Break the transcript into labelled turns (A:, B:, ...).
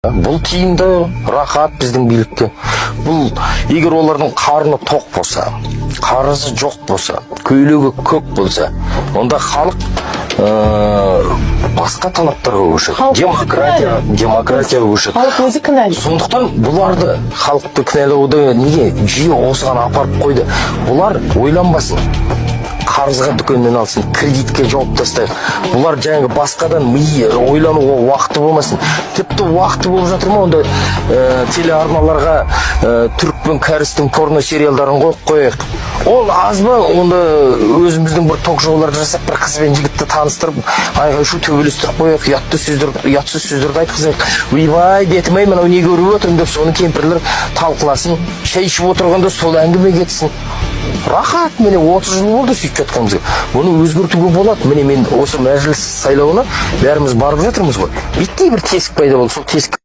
A: Бұл тиімді, рахат біздің билікке. Бұл егер олардың қарны тоқ болса, қарызы жоқ болса, көйлегі көк болса, онда халық басқа талаптарға көшеді. Демократия көшеді.
B: Халық өзі кінәлі.
A: Сондықтан бұларды халықты кінәлауды неге жиі осыған апарып қойды? Бұлар ойланбасын. Қарызға дүкеннен алсын, кредитке жауып тастайық. Бұлар жаңағы басқадан ойлануға уақыты болмасын. Тіпті уақыты болып жатыр ма, онда телеарналарға түрік пен кәрістің порно сериалдарын қойып. Ол аз ба, онда өзіміздің бір ток-шоуларды жасап, бір қыз бен жігітті таныстырып, айғай-шу төбелестіріп қойып, ұятсыз сөздерді айтқызайық. Ойбай, бетім-ай, мынау не көріп отырмын деп, соны кемпірлер талқыласын, шай ішіп отырғанда сол әңгіме кетсін. Рахат, міне 30 жыл болды сөйтіп жатқанымызға. Бұны өзгертуге болады. Міне мен осы мәжіліс сайлауына бәріміз барып жатырмыз ғой. Биттей бір тесік пайда болды. Сол тесік